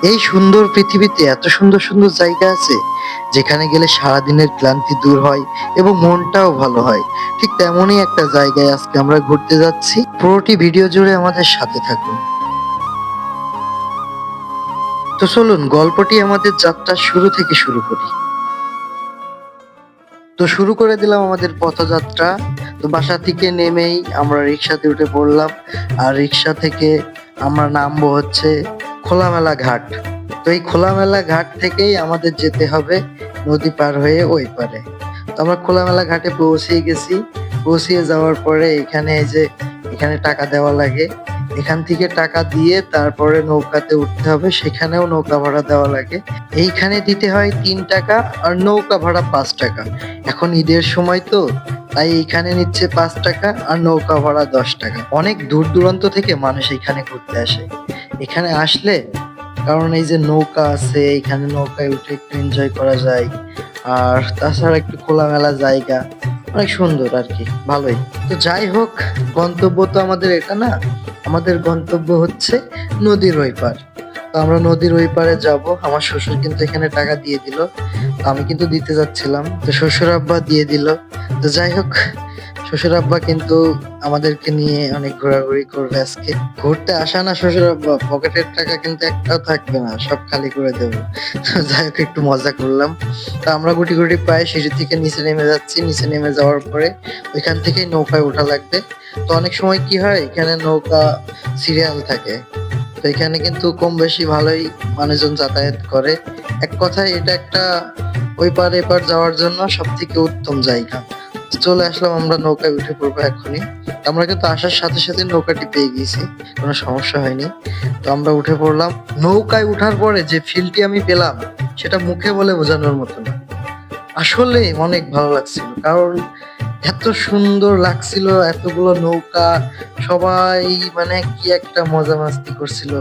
এই সুন্দর পৃথিবীতে এত সুন্দর সুন্দর জায়গা আছে যেখানে গেলে সারাদিনের ক্লান্তি দূর হয় এবং মনটাও ভালো হয়। ঠিক তেমনই একটা জায়গায় আজকে আমরা ঘুরতে যাচ্ছি। পুরোটি ভিডিও জুড়ে আমাদের সাথে থাকুন। তো চলুন গল্পটি আমাদের যাত্রা শুরু থেকে শুরু করি। তো শুরু করে দিলাম আমাদের পথযাত্রা। তো বাসা থেকে নেমেই আমরা রিক্সাতে উঠে পড়লাম। আর রিক্সা থেকে আমরা নামবো হচ্ছে খোলামেলা ঘাট। তো এই খোলামেলা ঘাট থেকেই আমাদের যেতে হবে নদী পার হয়ে ওই পারে। তো আমরা খোলামেলা ঘাটে পৌঁছে গেছি। পৌঁছে যাওয়ার পরে এখানে টাকা দেওয়া লাগে। এখান থেকে টাকা দিয়ে তারপরে নৌকাতে উঠতে হবে, সেখানেও নৌকা ভাড়া দেওয়া লাগে। এইখানে দিতে হয় ৩ টাকা আর নৌকা ভাড়া ৫ টাকা। এখন ঈদের সময় তো তাই এইখানে নিচ্ছে ৫ টাকা আর নৌকা ভাড়া ১০ টাকা। অনেক দূর দূরান্ত থেকে মানুষ এখানে ঘুরতে আসে। এখানে আসলে কারণ এই যে নৌকা আছে, এখানে নৌকায় উঠে একটু এনজয় করা যায়। আর তাছাড়া একটু খোলামেলা জায়গা, অনেক সুন্দর আর কি, ভালোই। তো যাই হোক, গন্তব্য তো আমাদের এটা না, আমাদের গন্তব্য হচ্ছে নদীর ওই পার। তো আমরা নদীর ওই পারে যাব। আমার শ্বশুর কিন্তু এখানে টাকা দিয়ে দিল। আমি কিন্তু দিতে যাচ্ছিলাম, তো শ্বশুর আব্বা দিয়ে দিল। তো যাই হোক, শ্বশুর আব্বা কিন্তু আমাদেরকে নিয়ে অনেক ঘোরাঘুরি করবে আজকে। ঘুরতে আসা না শ্বশুর আব্বা, পকেটের টাকা কিন্তু একটাও থাকবে না, সব খালি করে দেবো। তো যাই হোক, একটু মজা করলাম। তো আমরা গুটি গুটি পায়ে সিঁড়ি থেকে নিচে নেমে যাচ্ছি। নিচে নেমে যাওয়ার পরে ওইখান থেকেই নৌকায় ওঠা লাগবে। তো অনেক সময় কি হয়, এখানে নৌকা সিরিয়াল থাকে। তো এখানে কিন্তু কম বেশি ভালোই মানুষজন যাতায়াত করে। এক কথায় এটা একটা ওই পার এপার যাওয়ার জন্য সব থেকে উত্তম জায়গা। চলে আসলাম, আমরা নৌকায় উঠে পড়বো এখনই। আমরা কিন্তু আসার সাথে সাথে নৌকাটি পেয়ে গেছি, কোনো সমস্যা হয়নি। তো আমরা উঠে পড়লাম। নৌকায় উঠার পরে যে ফিলটি আমি পেলাম সেটা মুখে বলে বোঝানোর মতো না। আসলে অনেক ভালো লাগছিল, কারণ এত সুন্দর লাগছিল, এতগুলো নৌকা, সবাই মানে কি একটা মজা মাস্তি করছিল।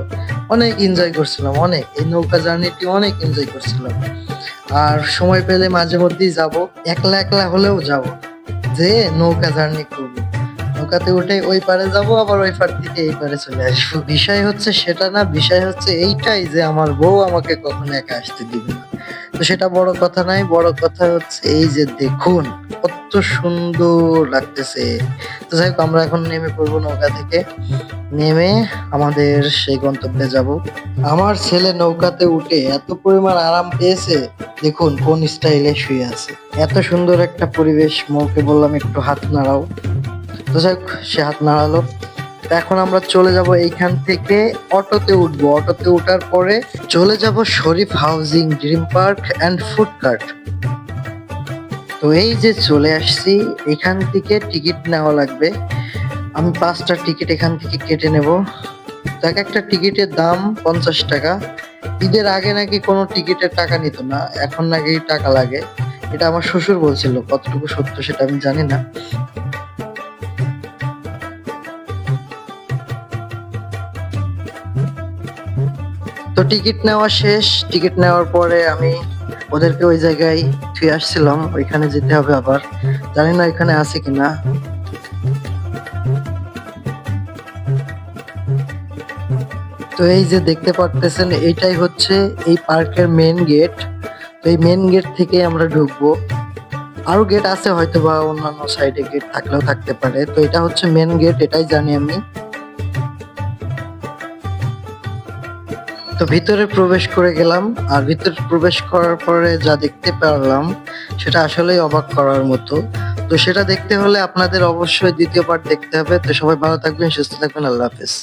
অনেক এনজয় করছিলাম, অনেক। এই নৌকা জার্নিটি অনেক এনজয় করছিলাম। আর সময় পেলে মাঝে মধ্যেই যাব, একলা একলা হলেও যাব, যে নৌকা জার্নি করব। নৌকাতে উঠে ওই পারে যাব, আবার ওই পার থেকে এই পারে চলে আসবো। বিষয় হচ্ছে সেটা না, বিষয় হচ্ছে এইটাই যে আমার বউ আমাকে কখনো একা আসতে দিবে না। তো সেটা বড় কথা নাই, বড় কথা হচ্ছে এই যে দেখুন কত সুন্দর লাগতেছে। তো যাই হোক, আমরা এখন নেমে পড়বো নৌকা থেকে। নেমে আমাদের সেই গন্তব্যে যাব। আমার ছেলে নৌকাতে উঠে এত পরিমাণ আরাম পেয়েছে, দেখুন কোন স্টাইলে শুয়ে আছে। এত সুন্দর একটা পরিবেশ, মৌকে বললাম একটু হাত নাড়াও। তো যাই হোক, সে হাত নাড়ালো। তো এখন আমরা চলে যাব এইখান থেকে, অটোতে উঠবো। অটোতে উঠার পরে চলে যাব Sharif housing, dream park and food cart. তো এই যে চলে আসছি, এখান থেকে টিকিট নেওয়া লাগবে। আমি 5টা টিকিট এখান থেকে কেটে নেব। তো এক একটা টিকিটের দাম 50 টাকা। ঈদের আগে নাকি কোনো টিকিটের টাকা নিত না, এখন নাকি টাকা লাগে। এটা আমার শ্বশুর বলছিল, কতটুকু সত্য সেটা আমি জানি না। তো টিকিট নেওয়া শেষ। টিকিট নেওয়ার পরে আমি ওদেরকে ওই জায়গায় থুয়ে আসছিলাম, ওইখানে যেতে হবে আবার। জানি না এখানে আছে কিনা। তো এই যে দেখতে পারতেছেন, এইটাই হচ্ছে এই পার্কের মেন গেট। তো এই মেন গেট থেকে আমরা ঢুকবো। আরো গেট আছে হয়তো, বা অন্যান্য সাইডে গেট থাকলেও থাকতে পারে। তো এটা হচ্ছে মেন গেট, এটাই জানি আমি। তো ভিতরে প্রবেশ করে গেলাম। আর ভিতরে প্রবেশ করার পরে যা দেখতে পারলাম সেটা আসলেই অবাক করার মতো। তো সেটা দেখতে হলে আপনাদের অবশ্যই দ্বিতীয় পার্ট দেখতে হবে। তো সবাই ভালো থাকবেন, সুস্থ থাকবেন, আল্লাহ হাফেজ।